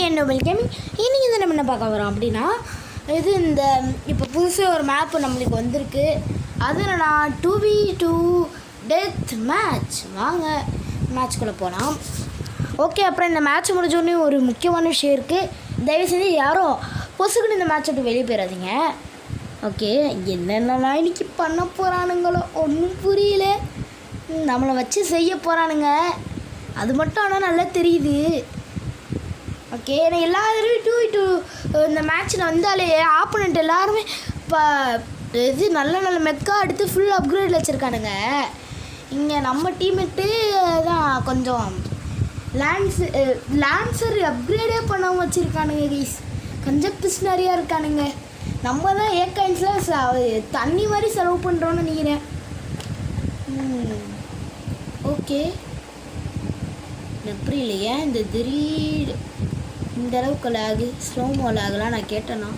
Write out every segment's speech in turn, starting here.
என்னோபல் gaming. இன்றைக்கி இதை நம்ம என்ன பார்க்க வரோம் அப்படின்னா, இது இந்த இப்போ புதுசாக ஒரு மேப்பு நம்மளுக்கு வந்திருக்கு. அதில் நான் 2v2 டெத் மேட்ச். வாங்க மேட்ச்குள்ளே போகலாம். ஓகே, அப்புறம் இந்த மேட்ச் முடிஞ்சோடனே ஒரு முக்கியமான விஷயம் இருக்குது. தயவுசெய்து யாரும் பொசுக்குன்னு இந்த மேட்ச் விட்டு வெளியே போயிடாதீங்க. ஓகே, என்னென்னலாம் இன்றைக்கி பண்ண போகிறானுங்களோ ஒன்றும் புரியல. நம்மளை வச்சு செய்ய போகிறானுங்க, அது மட்டும் ஆனால் நல்லா தெரியுது. ஓகே, எனக்கு எல்லா தடவையும் 2v2 இந்த மேட்ச்சில் வந்தாலே ஆப்போனண்ட் எல்லாருமே இப்போ இது நல்ல நல்ல மெக்கா எடுத்து ஃபுல் அப்கிரேடில் வச்சுருக்கானுங்க. இங்கே நம்ம டீமேட்டு தான் கொஞ்சம் லான்சர் அப்கிரேடே பண்ணாமல் வச்சுருக்கானுங்க. கைஸ் கொஞ்சம் பிஸ் நிறையா இருக்கானுங்க. நம்ம தான் ஏகாயின்ஸில் தண்ணி மாதிரி செலவு பண்ணுறோன்னு நினைக்கிறேன். ஓகே, எப்படி இல்லையா இந்த திடீர் இந்த அளவுக்கு லேகு ஸ்லோமோ லேகெலாம் நான் கேட்டேன்னா.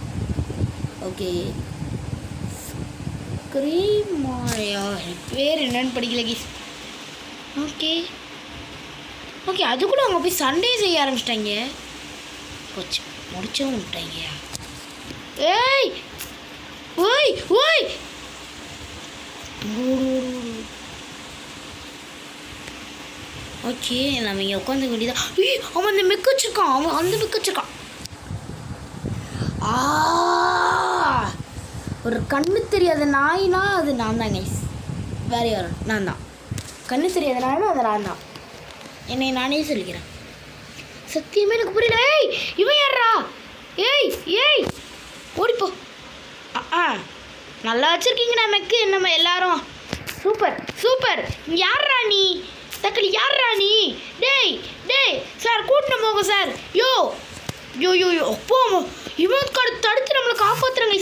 ஓகே, ஸ்க்ரீமாயா பேர் என்னன்னு படிக்கல கீஸ். ஓகே ஓகே, அது கூட அவங்க போய் சண்டே செய்ய ஆரம்பிச்சிட்டாங்க. போச்சு, முடிச்சவும் விட்டாங்க. ஏய் ஓய் ஓய், ஓகே நம்ம இங்கே உட்காந்து வேண்டியதான். அவன் அந்த மெக்கு வச்சுருக்கான், அவன் அந்த மெக்கு வச்சுருக்கான். ஒரு கண்ணு தெரியாத நாயினா அது நான் தான் கைஸ். வேறு யாரும் நான் தான். கண்ணு தெரியாத நாயினா அது நான் தான். என்னை நானே சொல்லிக்கிறேன். சத்தியமே எனக்கு புரியல. ஏய் இவன் யாரா? ஏய் ஏய் ஓடிப்போ. நல்லா வச்சுருக்கீங்கண்ணா மெக்கு நம்ம எல்லாரும். Super super. யாரா நீ தக்கலி? யாரா நீ? டேய் டேய் சார் கூட்டின்னு போங்க சார். யோ யோ யோ யோ அப்போ இவன் தடுத்து நம்மளை காப்பாற்றுறாங்க.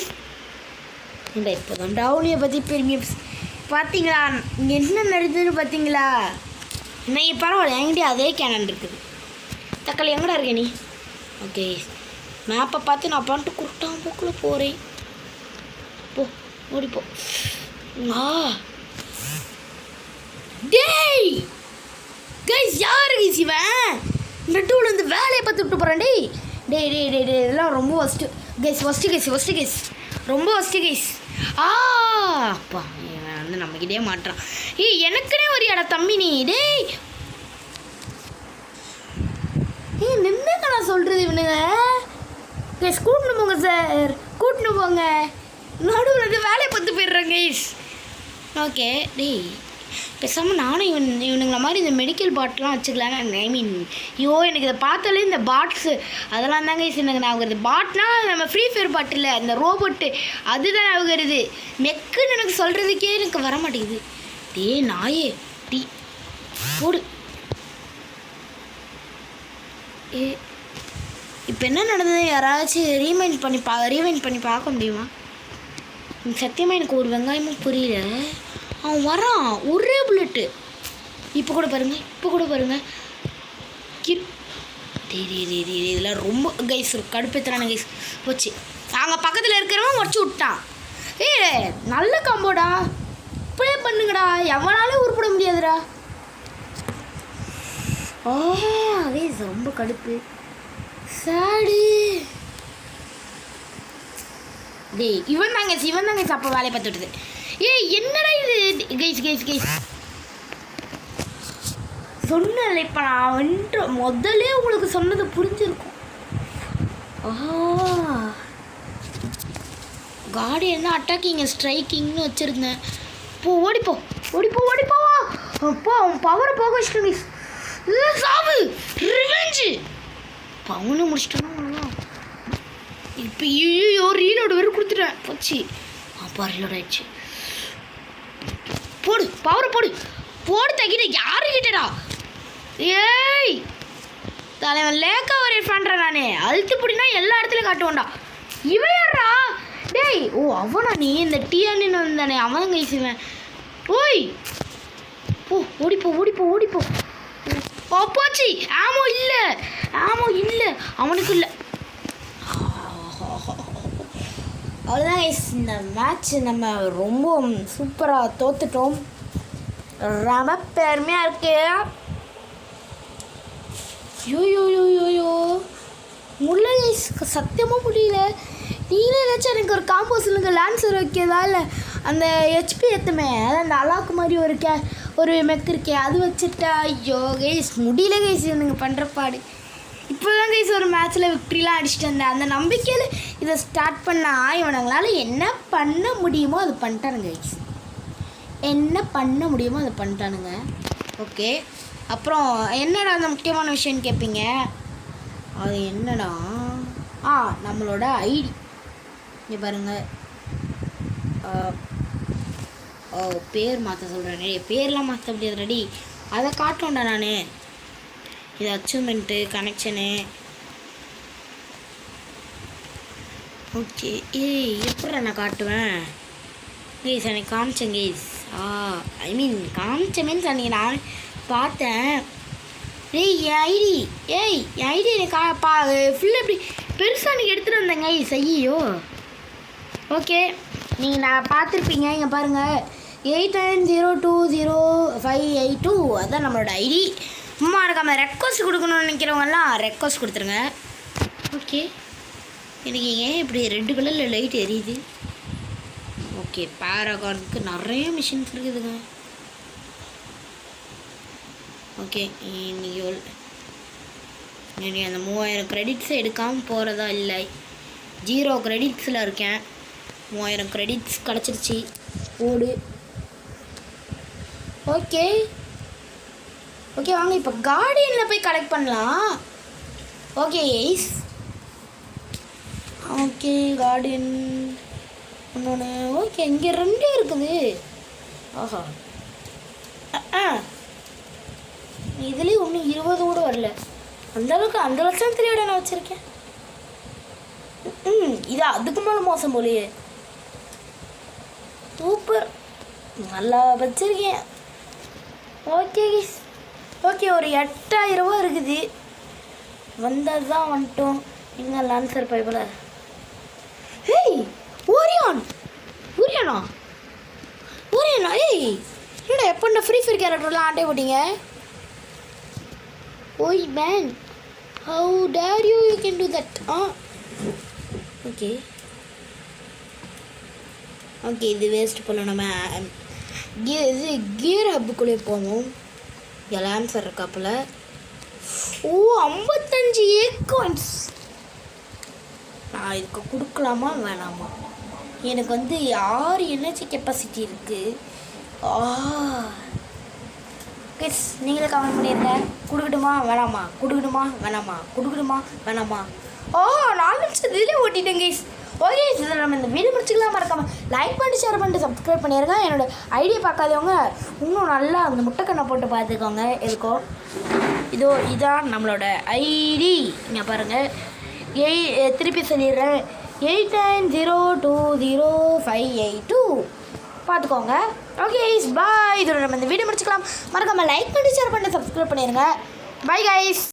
இந்த இப்போ தான் டவுனியை பற்றி பெருமையை பார்த்தீங்களா? இங்கே என்ன நடக்குதுன்னு பார்த்தீங்களா? இன்னைக்கு பரவாயில்ல, என்கிட்ட அதே கேனன் இருக்குது. தக்காளி எங்கடா இருக்க நீ? ஓகே, மேப்பை பார்த்து நான் பண்ணிட்டு குருட்டான் போக்கில் போகிறேன். போ ஓடிப்போ. டேய் கைஸ், யாரு கைஸ் இவன்? இந்த டூவில் வந்து வேலையை பார்த்து விட்டு போகிறான். டேய் டேய் டேய் டேய் டே இதெல்லாம் ரொம்ப ஃபஸ்ட்டு கைஸ். ஃபஸ்ட்டு கைஸ் ரொம்ப ஃபஸ்ட்டு கைஸ். அப்பா இவன் வந்து நம்மக்கிட்டே மாட்டுறான். எனக்குனே ஒரு இடம் தம்பி நீ. டேய் நின்றுங்க நான் சொல்கிறது இவனுங்க. கைஸ் கூட்டின்னு போங்க சார், கூட்டின்னு போங்க. நடுவில் வந்து வேலையை பார்த்து போயிடுறேன் கைஸ். ஓகே, டேய் பேசாமல் நானும் இவனுங்களை மாதிரி இந்த மெடிக்கல் பாட்லாம் வச்சுக்கலான்னு. ஐ மீன் எனக்கு இதை பார்த்தாலே இந்த பாட்ஸு அதெல்லாம் தாங்க எனக்கு ஞாபகம் வருது. பாட்னா நம்ம ஃப்ரீ ஃபயர் பாட் இல்லை, இந்த ரோபோட்டு அதுதான் ஞாபகம் வருது. மெக்குன்னு எனக்கு சொல்கிறதுக்கே எனக்கு வர மாட்டேங்குது. டே நாயே டீ போடு. இப்போ என்ன நடந்தது யாராச்சும் ரீவைண்ட் பண்ணி பார்க்க முடியுமா? சத்தியமாக எனக்கு ஒரு வெங்காயமும் புரியல. அவன் வரான் ஒரே புல்லட்டு. இப்போ கூட பாருங்க. இதெல்லாம் ரொம்ப கைஸ் கடுப்பேற்றுறானு கைஸ். போச்சு, அங்கே பக்கத்தில் இருக்கிறவன் உடச்சி விட்டான். நல்ல காம்போடா, இப்படியே பண்ணுங்கடா, எவனாலும் உருப்பட முடியாதுடா. கைஸ் ரொம்ப கடுப்பு சாடு. டேய் இவன் தாங்க அப்போ வேலையை பார்த்து விட்டுது. என்னடா இது கைஸ் சொன்னல. இப்போ நான் வந்துட்டு முதல்ல உங்களுக்கு சொன்னது புரிஞ்சிருக்கும். கார்டியன் தான் அட்டாக்கிங் ஸ்ட்ரைக்கிங்னு வச்சுருந்தேன். ஓடிப்போ அப்போ அவன் பவரை போக வச்சுட்டு சாவு ரிவெஞ்சு அவனும் முடிச்சிட்டானா. இப்போ ரீலோடு வேறு கொடுத்துட்டேன். போச்சு, அப்பா ரீலோட் ஆயிடுச்சு. போடு பவரை போடு தகிட்ட. யாருக்கிட்டடா? ஏய் தலைவன் லேக்கா வரைய பண்ணுறேன் நான். அழுத்து பிடினா எல்லா இடத்துலையும் காட்டுவோண்டா. இவன் யாரா? டேய் அவனா நீ? இந்த டிஎன்னு வந்தானே அவன் கைசுவேன். ஓய் ஓடிப்போ. போச்சு. ஆமோ இல்லை அவனுக்கு இல்லை. அவ்வளோதான் கைஸ், இந்த மேட்ச் நம்ம ரொம்ப சூப்பராக தோத்துட்டோம். ரொம்ப பெருமையாக இருக்கு. யோ முடியல கைஸ், சத்தியமாக முடியல. நீங்களே ஏதாச்சும் எனக்கு ஒரு காம்போ சொல்லுங்கள். லான்சர் வைக்கிறதா இல்லை அந்த ஹெச்பி ஏற்றுமே, அதான் அந்த அலாக்கு மாதிரி ஒரு மெக் இருக்கே அது வச்சுட்டா. ஐயோ கைஸ் முடியல கைஸ் நீங்கள் பண்ணுற பாடு. இப்போ தான் கைஸ் ஒரு மேட்ச்சில் விக்ட்ரிலாம் அடிச்சுட்டு வந்தேன். அந்த நம்பிக்கையில் இதை ஸ்டார்ட் பண்ணால் இவனுங்களால் என்ன பண்ண முடியுமோ அது பண்ணிட்டானுங்க கைஸ். என்ன பண்ண முடியுமோ அதை பண்ணிட்டானுங்க. ஓகே, அப்புறம் என்னடா அந்த முக்கியமான விஷயம்னு கேட்பீங்க. அது என்னடா, நம்மளோட ஐடி இங்கே பாருங்கள். பேர் மாற்ற சொல்கிறேன். பேர்லாம் மாற்ற முடியாது ரெடி, அதை காட்டோண்டா நான். இது அச்சீவ்மெண்ட்டு கனெக்ஷனு. ஓகே, எப்படி நான் காட்டுவேன் கைஸ்? அன்றைக்கி காமிச்சேன் கைஸ். ஐ மீன் காமிச்ச மீன்ஸ் அன்றைக்கி நான் பார்த்தேன். என் ஐடி என் ஐடி எனக்கு ஃபுல்லாக இப்படி பெருசாக அன்றைக்கி எடுத்துகிட்டு வந்தேங்க கைஸ். ஐயோ ஓகே, நீங்கள் நான் பார்த்துருப்பீங்க. இங்கே பாருங்கள் 89020582 அதுதான் நம்மளோட ஐடி. சும்மா இருக்காமல் ரெக்வஸ்ட் கொடுக்கணும்னு நினைக்கிறவங்கலாம் ரெக்வஸ்ட் கொடுத்துருங்க. ஓகே, எனக்கு ஏன் இப்படி ரெட் கலரில் லைட் எரியுது? ஓகே, பேராகானுக்கு நிறைய மிஷின்ஸ் இருக்குதுங்க. ஓகே, இன்றைக்கி அந்த 3000 கிரெடிட்ஸை எடுக்காமல் போகிறதா இல்லை. 0 கிரெடிட்ஸில் இருக்கேன். 3000 கிரெடிட்ஸ் கிடச்சிருச்சு. ஓடு. ஓகே ஓகே, வாங்க இப்போ கார்டியனில் போய் கலெக்ட் பண்ணலாம். ஓகே எய்ஸ். ஓகே, கார்டியன் இன்னொன்று. ஓகே, இங்கே 2 இருக்குது. ஆஹா, இதுலேயும் ஒன்றும் 20 கூட வரல. அந்தளவுக்கு அந்த லட்சம் தெரியாட நான் வச்சுருக்கேன். இது அதுக்கு மேலே மோசம் போலையே. சூப்பர், நல்லா வச்சுருக்கேன். ஓகே கைஸ், ஓகே, ஒரு 8000 ரூபா இருக்குது. வந்தது தான் வந்துட்டோம். இங்கே லான்சர் பைப்பில். ஹேய் ஓரியானா ஏய் என்னடா எப்போ இந்த ஃப்ரீ ஃபயர் கேரக்டர்லாம் ஆட்டே போட்டிங்க? Oi man, how dare you can do that. Okay okay, இது வேஸ்ட் பண்ண நம்ம இது கியர் ஹப்புக்குள்ளே போகணும். லான்சர் இருக்காப்புல. 55 ஏக்கோன்ஸ். நான் இதுக்கு கொடுக்கலாமா வேணாமா? எனக்கு வந்து 6 எனர்ஜி கெப்பாசிட்டி இருக்குது. எஸ், நீங்களே கமெண்ட் பண்ணிடுங்க. கொடுக்கட்டுமா வேணாமா? கொடுக்கணுமா வேணாமா? கொடுக்கணுமா வேணாமா? 4 நிமிஷம் இதிலே ஓட்டிட்டேன் கைஸ். ஓகே, இதில் நம்ம இந்த வீடியோ முடிச்சுக்கலாம். மறக்காமல் லைக் பண்ணி ஷேர் பண்ணிட்டு சப்ஸ்கிரைப் பண்ணிடுங்க. என்னோட ஐடியா பார்க்காதவங்க இன்னும் நல்லா அந்த முட்டைக்கண்ணை போட்டு பார்த்துக்கோங்க. இருக்கும் இதான் நம்மளோட ஐடி. இங்கே பாருங்கள், திருப்பி சொல்லிடுறேன். 89020582 பார்த்துக்கோங்க. Okay bye. இதோட நம்ம இந்த வீடியோ முடிச்சுக்கலாம். மறக்காமல் லைக் பண்ணி ஷேர் பண்ணிட்டு சப்ஸ்கிரைப் பண்ணிடுங்க. Bye guys.